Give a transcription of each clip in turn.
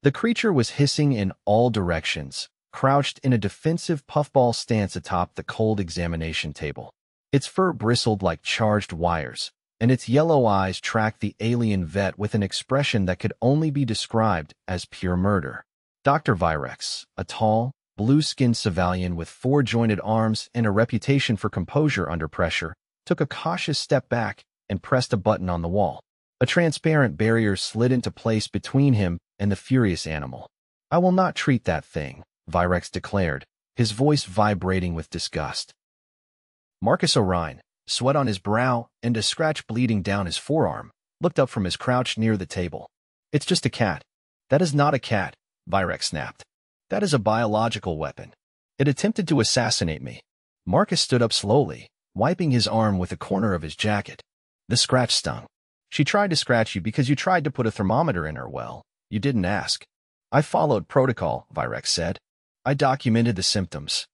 The creature was hissing in all directions, crouched in a defensive puffball stance atop the cold examination table. Its fur bristled like charged wires, and its yellow eyes tracked the alien vet with an expression that could only be described as pure murder. Dr. Virex, a tall, blue-skinned civilian with four-jointed arms and a reputation for composure under pressure, took a cautious step back and pressed a button on the wall. A transparent barrier slid into place between him and the furious animal. "I will not treat that thing," Virex declared, his voice vibrating with disgust. Markus Orien, sweat on his brow and a scratch bleeding down his forearm, looked up from his crouch near the table. "It's just a cat." "That is not a cat," Virex snapped. "That is a biological weapon. It attempted to assassinate me." Markus stood up slowly, wiping his arm with a corner of his jacket. The scratch stung. "She tried to scratch you because you tried to put a thermometer in her well. You didn't ask." "I followed protocol," Virex said. "I documented the symptoms."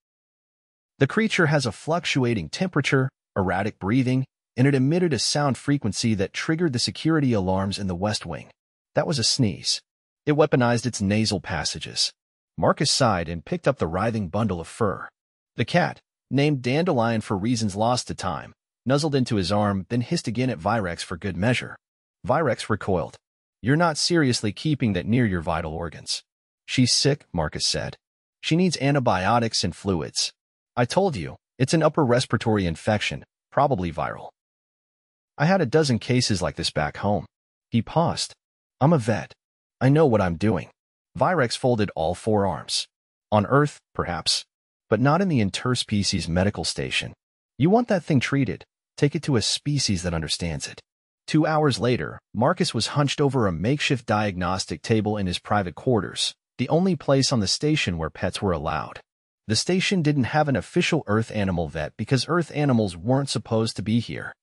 The creature has a fluctuating temperature, erratic breathing, and it emitted a sound frequency that triggered the security alarms in the West Wing. That was a sneeze. It weaponized its nasal passages. Markus sighed and picked up the writhing bundle of fur. The cat, named Dandelion for reasons lost to time, nuzzled into his arm, then hissed again at Virex for good measure. Virex recoiled. "You're not seriously keeping that near your vital organs." "She's sick," Markus said. "She needs antibiotics and fluids." "I told you, it's an upper respiratory infection, probably viral. I had a dozen cases like this back home." He paused. "I'm a vet. I know what I'm doing." Virex folded all four arms. "On Earth, perhaps, but not in the interspecies medical station. You want that thing treated, take it to a species that understands it." 2 hours later, Markus was hunched over a makeshift diagnostic table in his private quarters, the only place on the station where pets were allowed. The station didn't have an official Earth animal vet because Earth animals weren't supposed to be here.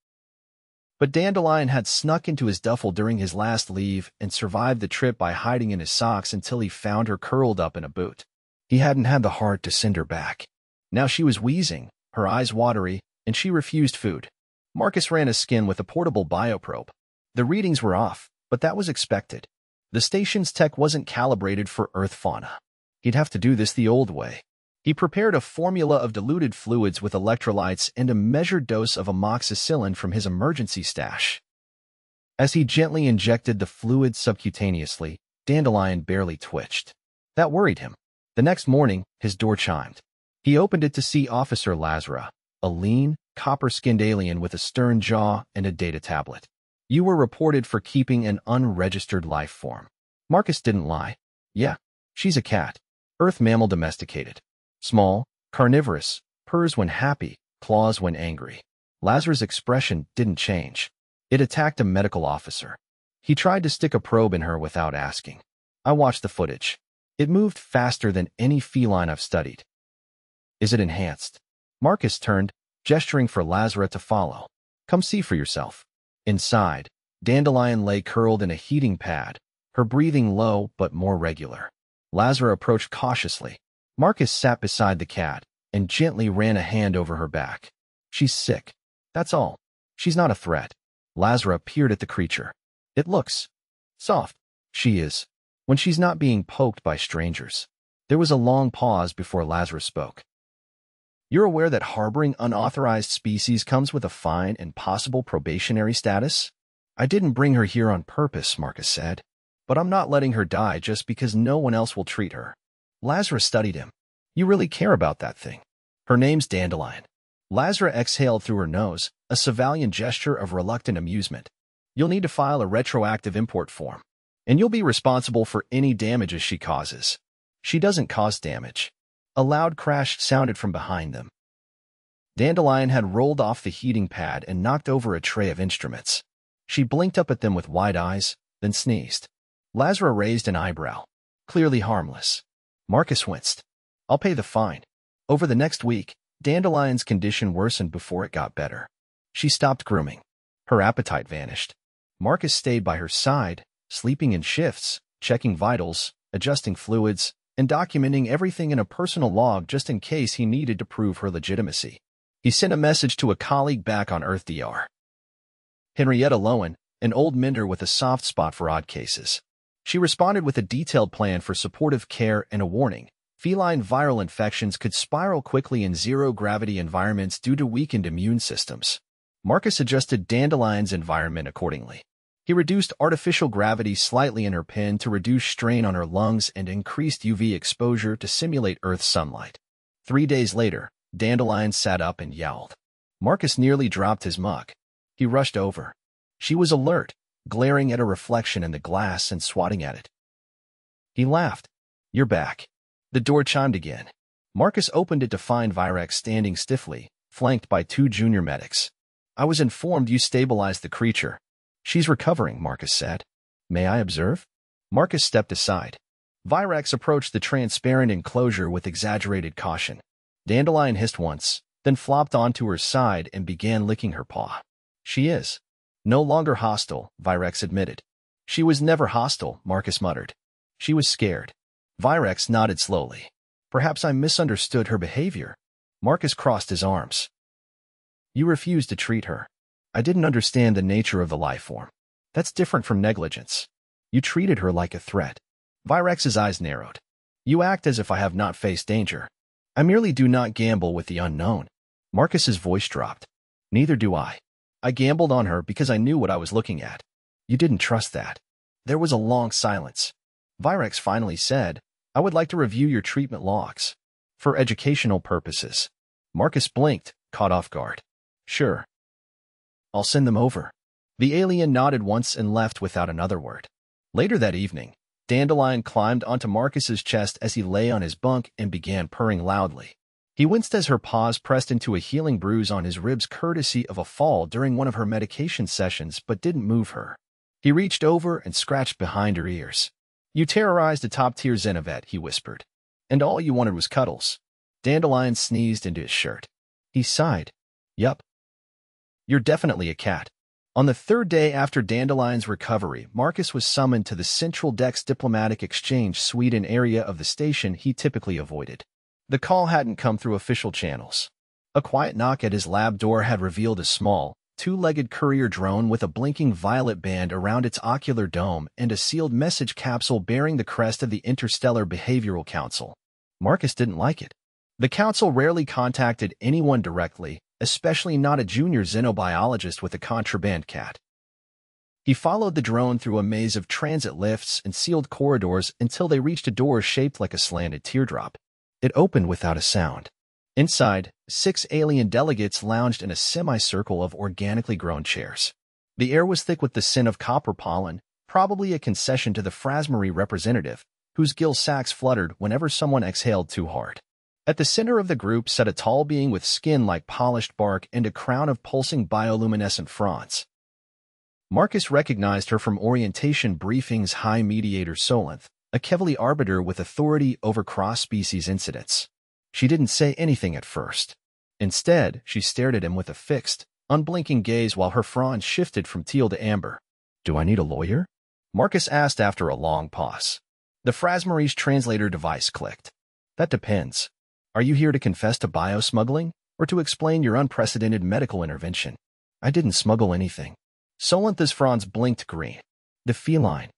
But Dandelion had snuck into his duffel during his last leave and survived the trip by hiding in his socks until he found her curled up in a boot. He hadn't had the heart to send her back. Now she was wheezing, her eyes watery, and she refused food. Markus ran his skin with a portable bioprobe. The readings were off, but that was expected. The station's tech wasn't calibrated for Earth fauna. He'd have to do this the old way. He prepared a formula of diluted fluids with electrolytes and a measured dose of amoxicillin from his emergency stash. As he gently injected the fluid subcutaneously, Dandelion barely twitched. That worried him. The next morning, his door chimed. He opened it to see Officer Lazara, a lean, copper-skinned alien with a stern jaw and a data tablet. "You were reported for keeping an unregistered life form." Markus didn't lie. "Yeah, she's a cat. Earth mammal domesticated. Small, carnivorous, purrs when happy, claws when angry." Lazarus' expression didn't change. It attacked a medical officer. He tried to stick a probe in her without asking. "I watched the footage. It moved faster than any feline I've studied." "Is it enhanced?" Markus turned, gesturing for Lazarus to follow. "Come see for yourself." Inside, Dandelion lay curled in a heating pad, her breathing low but more regular. Lazarus approached cautiously. Markus sat beside the cat and gently ran a hand over her back. "She's sick. That's all. She's not a threat." Lazarus peered at the creature. "It looks soft." "She is, when she's not being poked by strangers." There was a long pause before Lazarus spoke. "You're aware that harboring unauthorized species comes with a fine and possible probationary status?" "I didn't bring her here on purpose," Markus said. "But I'm not letting her die just because no one else will treat her." Lazarus studied him. "You really care about that thing?" "Her name's Dandelion." Lazarus exhaled through her nose, a civilian gesture of reluctant amusement. "You'll need to file a retroactive import form, and you'll be responsible for any damages she causes." "She doesn't cause damage." A loud crash sounded from behind them. Dandelion had rolled off the heating pad and knocked over a tray of instruments. She blinked up at them with wide eyes, then sneezed. Lazarus raised an eyebrow. Clearly harmless. Markus winced. "I'll pay the fine." Over the next week, Dandelion's condition worsened before it got better. She stopped grooming. Her appetite vanished. Markus stayed by her side, sleeping in shifts, checking vitals, adjusting fluids, and documenting everything in a personal log just in case he needed to prove her legitimacy. He sent a message to a colleague back on Earth DR. Henrietta Lowen, an old mender with a soft spot for odd cases. She responded with a detailed plan for supportive care and a warning. Feline viral infections could spiral quickly in zero-gravity environments due to weakened immune systems. Markus adjusted Dandelion's environment accordingly. He reduced artificial gravity slightly in her pen to reduce strain on her lungs and increased UV exposure to simulate Earth's sunlight. 3 days later, Dandelion sat up and yowled. Markus nearly dropped his mug. He rushed over. She was alert, glaring at a reflection in the glass and swatting at it. He laughed. "You're back." The door chimed again. Markus opened it to find Virex standing stiffly, flanked by 2 junior medics. "I was informed you stabilized the creature." "She's recovering," Markus said. "May I observe?" Markus stepped aside. Virex approached the transparent enclosure with exaggerated caution. Dandelion hissed once, then flopped onto her side and began licking her paw. "She is no longer hostile," Virex admitted. "She was never hostile," Markus muttered. "She was scared." Virex nodded slowly. "Perhaps I misunderstood her behavior." Markus crossed his arms. "You refused to treat her. I didn't understand the nature of the life form. That's different from negligence. You treated her like a threat." Virex's eyes narrowed. "You act as if I have not faced danger. I merely do not gamble with the unknown." Markus's voice dropped. "Neither do I. I gambled on her because I knew what I was looking at." "You didn't trust that." There was a long silence. Virex finally said, "I would like to review your treatment logs. For educational purposes." Markus blinked, caught off guard. "Sure. I'll send them over." The alien nodded once and left without another word. Later that evening, Dandelion climbed onto Markus's chest as he lay on his bunk and began purring loudly. He winced as her paws pressed into a healing bruise on his ribs courtesy of a fall during one of her medication sessions but didn't move her. He reached over and scratched behind her ears. "You terrorized a top-tier Xenovet," he whispered. "And all you wanted was cuddles." Dandelion sneezed into his shirt. He sighed. "Yup. You're definitely a cat." On the 3rd day after Dandelion's recovery, Markus was summoned to the Central Deck's diplomatic exchange suite, an area of the station he typically avoided. The call hadn't come through official channels. A quiet knock at his lab door had revealed a small, 2-legged courier drone with a blinking violet band around its ocular dome and a sealed message capsule bearing the crest of the Interstellar Behavioral Council. Markus didn't like it. The council rarely contacted anyone directly, especially not a junior xenobiologist with a contraband cat. He followed the drone through a maze of transit lifts and sealed corridors until they reached a door shaped like a slanted teardrop. It opened without a sound. Inside, 6 alien delegates lounged in a semicircle of organically grown chairs. The air was thick with the scent of copper pollen, probably a concession to the Phrasmarine representative, whose gill sacks fluttered whenever someone exhaled too hard. At the center of the group sat a tall being with skin like polished bark and a crown of pulsing bioluminescent fronds. Markus recognized her from orientation briefing's High Mediator Solinth, a Kevali arbiter with authority over cross-species incidents. She didn't say anything at first. Instead, she stared at him with a fixed, unblinking gaze while her fronds shifted from teal to amber. "Do I need a lawyer?" Markus asked after a long pause. The Phrasmarine translator device clicked. "That depends. Are you here to confess to biosmuggling, or to explain your unprecedented medical intervention?" "I didn't smuggle anything." Solinth's fronds blinked green. "The feline.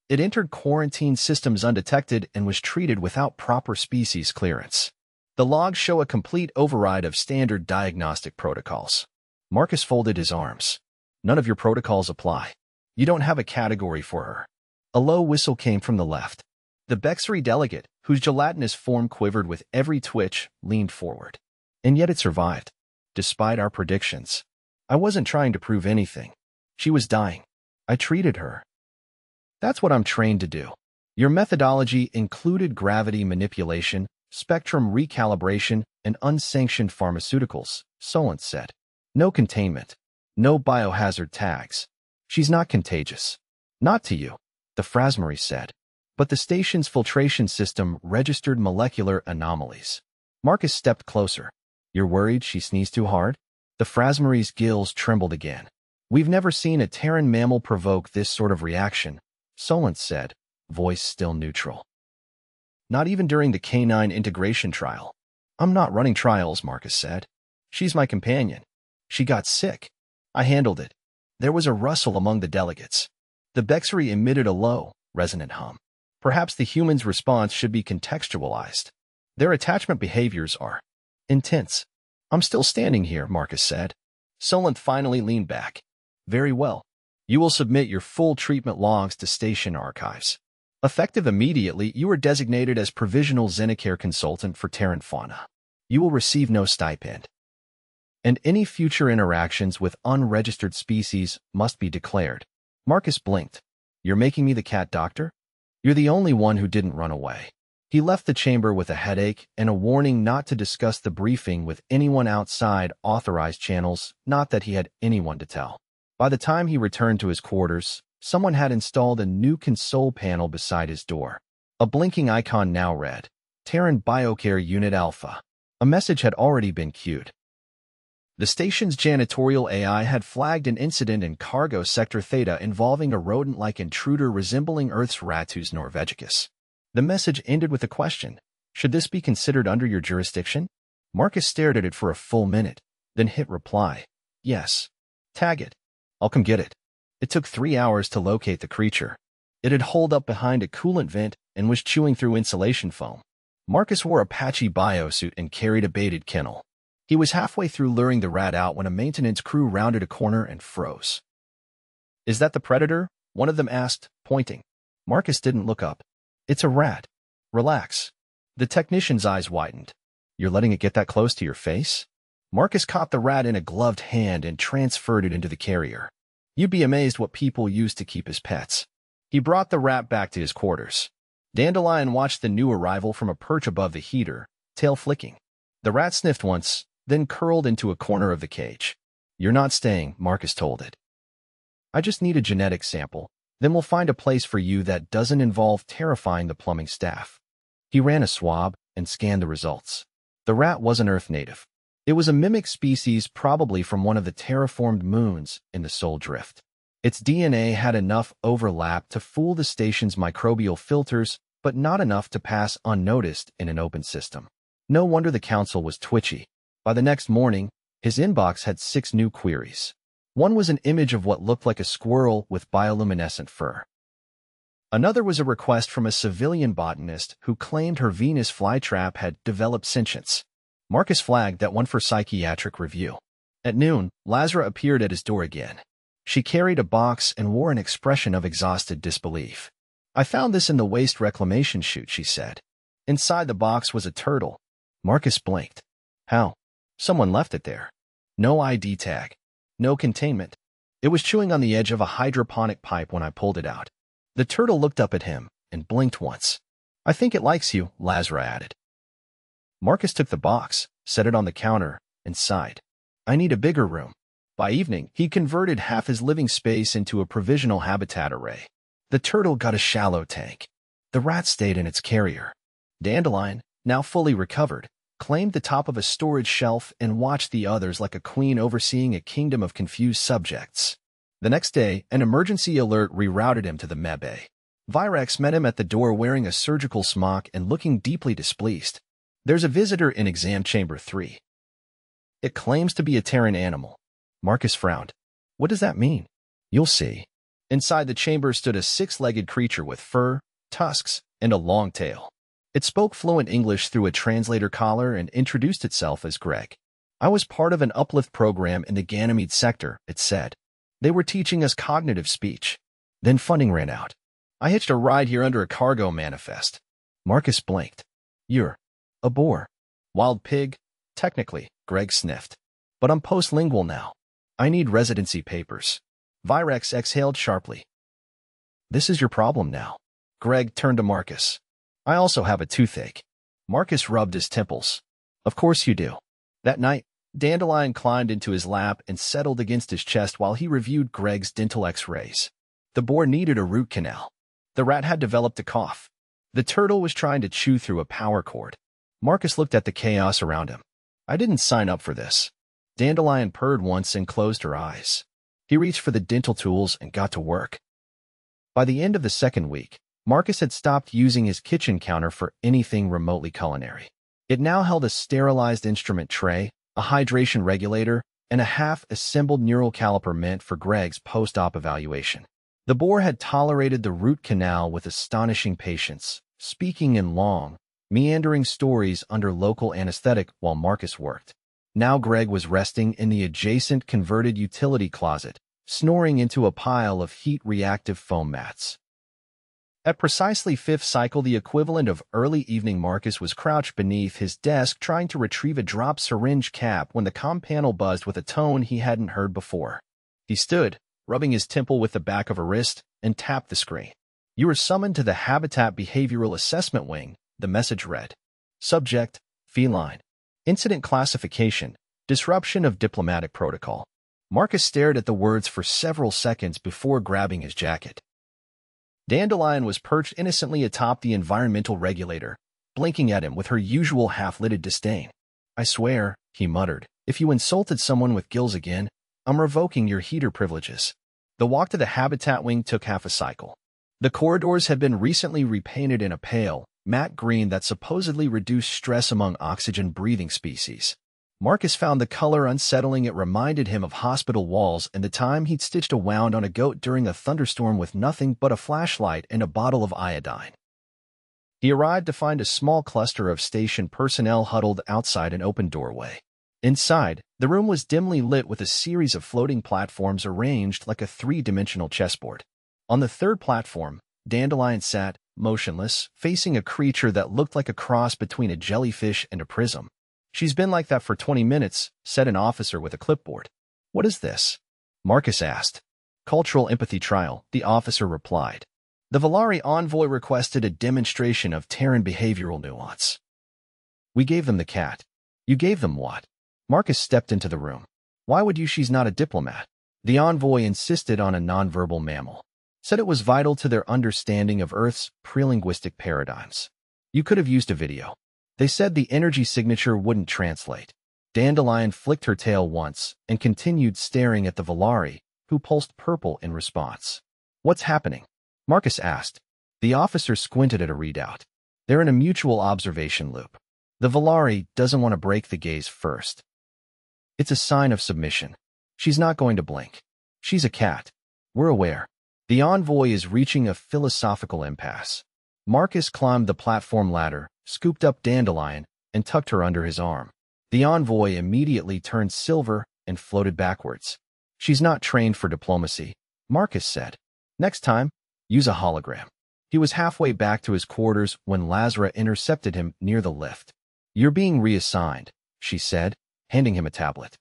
It entered quarantine systems undetected and was treated without proper species clearance. The logs show a complete override of standard diagnostic protocols." Markus folded his arms. "None of your protocols apply. You don't have a category for her." A low whistle came from the left. The Bexary delegate, whose gelatinous form quivered with every twitch, leaned forward. "And yet it survived. Despite our predictions. I wasn't trying to prove anything. She was dying. I treated her. That's what I'm trained to do." "Your methodology included gravity manipulation, spectrum recalibration, and unsanctioned pharmaceuticals," Solinth said. "No containment. No biohazard tags. She's not contagious." "Not to you," the Phrasmarine said. "But the station's filtration system registered molecular anomalies." Markus stepped closer. "You're worried she sneezed too hard?" The Phrasmarine's gills trembled again. "We've never seen a Terran mammal provoke this sort of reaction," Solinth said, voice still neutral. "Not even during the canine integration trial." "I'm not running trials," Markus said. "She's my companion. She got sick. I handled it." There was a rustle among the delegates. The Bexary emitted a low, resonant hum. Perhaps the human's response should be contextualized. Their attachment behaviors are intense. I'm still standing here, Markus said. Solent finally leaned back. Very well. You will submit your full treatment logs to station archives. Effective immediately, you are designated as provisional xenocare consultant for Terran fauna. You will receive no stipend. And any future interactions with unregistered species must be declared. Markus blinked. You're making me the cat doctor? You're the only one who didn't run away. He left the chamber with a headache and a warning not to discuss the briefing with anyone outside authorized channels, not that he had anyone to tell. By the time he returned to his quarters, someone had installed a new console panel beside his door. A blinking icon now read, Terran Biocare Unit Alpha. A message had already been queued. The station's janitorial AI had flagged an incident in cargo sector Theta involving a rodent-like intruder resembling Earth's Ratus norvegicus. The message ended with a question. Should this be considered under your jurisdiction? Markus stared at it for a full minute, then hit reply. Yes. Tag it. I'll come get it. It took 3 hours to locate the creature. It had holed up behind a coolant vent and was chewing through insulation foam. Markus wore a patchy biosuit and carried a baited kennel. He was halfway through luring the rat out when a maintenance crew rounded a corner and froze. Is that the predator? One of them asked, pointing. Markus didn't look up. It's a rat. Relax. The technician's eyes widened. You're letting it get that close to your face? Markus caught the rat in a gloved hand and transferred it into the carrier. You'd be amazed what people use to keep as pets. He brought the rat back to his quarters. Dandelion watched the new arrival from a perch above the heater, tail flicking. The rat sniffed once, then curled into a corner of the cage. You're not staying, Markus told it. I just need a genetic sample, then we'll find a place for you that doesn't involve terrifying the plumbing staff. He ran a swab and scanned the results. The rat wasn't Earth native. It was a mimic species probably from one of the terraformed moons in the Sol Drift. Its DNA had enough overlap to fool the station's microbial filters, but not enough to pass unnoticed in an open system. No wonder the council was twitchy. By the next morning, his inbox had 6 new queries. One was an image of what looked like a squirrel with bioluminescent fur. Another was a request from a civilian botanist who claimed her Venus flytrap had developed sentience. Markus flagged that one for psychiatric review. At noon, Lazara appeared at his door again. She carried a box and wore an expression of exhausted disbelief. I found this in the waste reclamation chute, she said. Inside the box was a turtle. Markus blinked. How? Someone left it there. No ID tag. No containment. It was chewing on the edge of a hydroponic pipe when I pulled it out. The turtle looked up at him and blinked once. I think it likes you, Lazara added. Markus took the box, set it on the counter, and sighed. I need a bigger room. By evening, he converted half his living space into a provisional habitat array. The turtle got a shallow tank. The rat stayed in its carrier. Dandelion, now fully recovered, claimed the top of a storage shelf and watched the others like a queen overseeing a kingdom of confused subjects. The next day, an emergency alert rerouted him to the Mebe. Virex met him at the door wearing a surgical smock and looking deeply displeased. There's a visitor in exam chamber 3. It claims to be a Terran animal. Markus frowned. What does that mean? You'll see. Inside the chamber stood a 6-legged creature with fur, tusks, and a long tail. It spoke fluent English through a translator collar and introduced itself as Greg. I was part of an uplift program in the Ganymede sector, it said. They were teaching us cognitive speech. Then funding ran out. I hitched a ride here under a cargo manifest. Markus blinked. You're a boar. Wild pig? Technically, Greg sniffed. But I'm postlingual now. I need residency papers. Virex exhaled sharply. This is your problem now. Greg turned to Markus. I also have a toothache. Markus rubbed his temples. Of course you do. That night, Dandelion climbed into his lap and settled against his chest while he reviewed Greg's dental x-rays. The boar needed a root canal. The rat had developed a cough. The turtle was trying to chew through a power cord. Markus looked at the chaos around him. I didn't sign up for this. Dandelion purred once and closed her eyes. He reached for the dental tools and got to work. By the end of the second week, Markus had stopped using his kitchen counter for anything remotely culinary. It now held a sterilized instrument tray, a hydration regulator, and a half-assembled neural caliper meant for Greg's post-op evaluation. The boar had tolerated the root canal with astonishing patience, speaking in long, meandering stories under local anesthetic while Markus worked. Now Greg was resting in the adjacent converted utility closet, snoring into a pile of heat-reactive foam mats. At precisely fifth cycle, the equivalent of early evening, Markus was crouched beneath his desk trying to retrieve a drop syringe cap when the comm panel buzzed with a tone he hadn't heard before. He stood, rubbing his temple with the back of a wrist, and tapped the screen. "You were summoned to the Habitat Behavioral Assessment Wing," the message read. Subject: feline. Incident classification: disruption of diplomatic protocol. Markus stared at the words for several seconds before grabbing his jacket. Dandelion was perched innocently atop the environmental regulator, blinking at him with her usual half-lidded disdain. "I swear," he muttered, "if you insulted someone with gills again, I'm revoking your heater privileges." The walk to the Habitat Wing took half a cycle. The corridors had been recently repainted in a pale, matte green that supposedly reduced stress among oxygen-breathing species. Markus found the color unsettling. It reminded him of hospital walls and the time he'd stitched a wound on a goat during a thunderstorm with nothing but a flashlight and a bottle of iodine. He arrived to find a small cluster of station personnel huddled outside an open doorway. Inside, the room was dimly lit with a series of floating platforms arranged like a three-dimensional chessboard. On the third platform, Dandelion sat, motionless, facing a creature that looked like a cross between a jellyfish and a prism. "She's been like that for 20 minutes, said an officer with a clipboard. "What is this?" Markus asked. "Cultural empathy trial," the officer replied. "The Valari envoy requested a demonstration of Terran behavioral nuance. We gave them the cat." "You gave them what?" Markus stepped into the room. "Why would you? She's not a diplomat." The envoy insisted on a nonverbal mammal. Said it was vital to their understanding of Earth's prelinguistic paradigms. "You could have used a video." They said the energy signature wouldn't translate. Dandelion flicked her tail once and continued staring at the Valari, who pulsed purple in response. "What's happening?" Markus asked. The officer squinted at a readout. "They're in a mutual observation loop. The Valari doesn't want to break the gaze first. It's a sign of submission. She's not going to blink. She's a cat. We're aware." The envoy is reaching a philosophical impasse. Markus climbed the platform ladder, scooped up Dandelion, and tucked her under his arm. The envoy immediately turned silver and floated backwards. "She's not trained for diplomacy," Markus said. "Next time, use a hologram." He was halfway back to his quarters when Lazara intercepted him near the lift. "You're being reassigned," she said, handing him a tablet.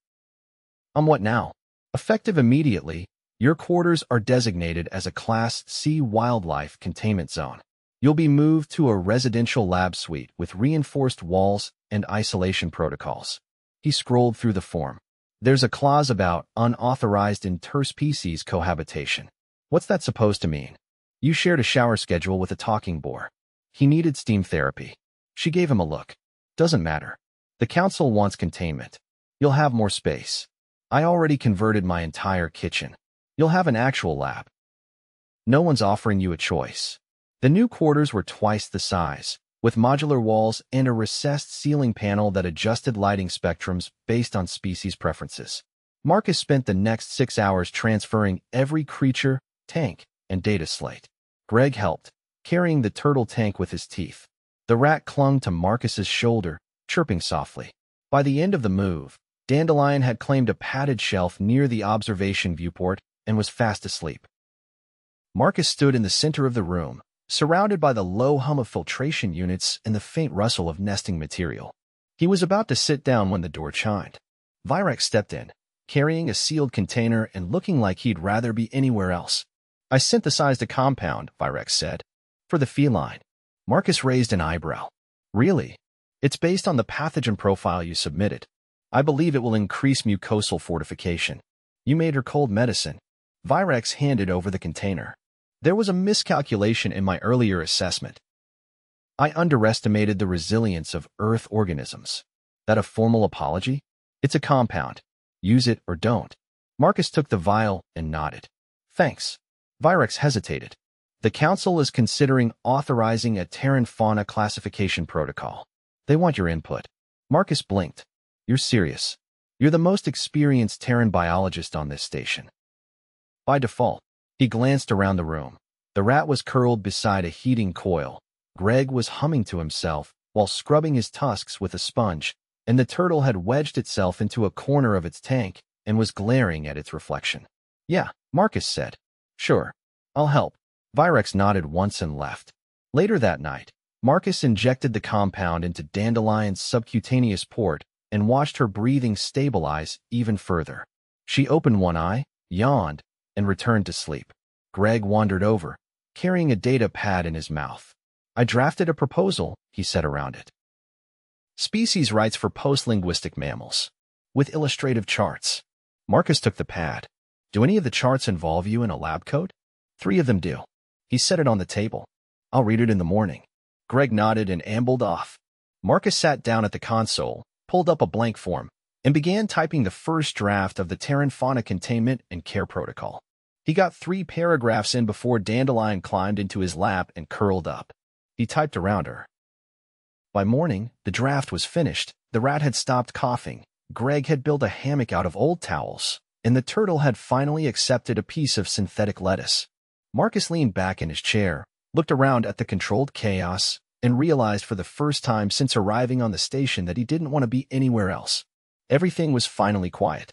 What now?" "Effective immediately, your quarters are designated as a Class C wildlife containment zone. You'll be moved to a residential lab suite with reinforced walls and isolation protocols." He scrolled through the form. "There's a clause about unauthorized interspecies cohabitation. What's that supposed to mean?" "You shared a shower schedule with a talking boar. He needed steam therapy." She gave him a look. "Doesn't matter. The council wants containment. You'll have more space. I already converted my entire kitchen. You'll have an actual lab. No one's offering you a choice." The new quarters were twice the size, with modular walls and a recessed ceiling panel that adjusted lighting spectrums based on species preferences. Markus spent the next 6 hours transferring every creature, tank, and data slate. Greg helped, carrying the turtle tank with his teeth. The rat clung to Markus's shoulder, chirping softly. By the end of the move, Dandelion had claimed a padded shelf near the observation viewport and was fast asleep. Markus stood in the center of the room, surrounded by the low hum of filtration units and the faint rustle of nesting material. He was about to sit down when the door chimed. Virex stepped in, carrying a sealed container and looking like he'd rather be anywhere else. "I synthesized a compound," Virex said, "for the feline." Markus raised an eyebrow. "Really? It's based on the pathogen profile you submitted. I believe it will increase mucosal fortification. You made her cold medicine." Virex handed over the container. "There was a miscalculation in my earlier assessment. I underestimated the resilience of Earth organisms." "That a formal apology?" "It's a compound. Use it or don't." Markus took the vial and nodded. "Thanks." Virex hesitated. "The Council is considering authorizing a Terran fauna classification protocol. They want your input." Markus blinked. "You're serious? You're the most experienced Terran biologist on this station." "By default." He glanced around the room. The rat was curled beside a heating coil. Greg was humming to himself while scrubbing his tusks with a sponge, and the turtle had wedged itself into a corner of its tank and was glaring at its reflection. "Yeah," Markus said. "Sure, I'll help." Virex nodded once and left. Later that night, Markus injected the compound into Dandelion's subcutaneous port and watched her breathing stabilize even further. She opened one eye, yawned, and returned to sleep. Greg wandered over, carrying a data pad in his mouth. "I drafted a proposal," he said around it. "Species rights for post-linguistic mammals, with illustrative charts." Markus took the pad. "Do any of the charts involve you in a lab coat?" "3 of them do." He set it on the table. "I'll read it in the morning." Greg nodded and ambled off. Markus sat down at the console, pulled up a blank form, and began typing the first draft of the Terran fauna containment and care protocol. He got 3 paragraphs in before Dandelion climbed into his lap and curled up. He typed around her. By morning, the draft was finished. The rat had stopped coughing. Greg had built a hammock out of old towels, and the turtle had finally accepted a piece of synthetic lettuce. Markus leaned back in his chair, looked around at the controlled chaos, and realized for the first time since arriving on the station that he didn't want to be anywhere else. Everything was finally quiet.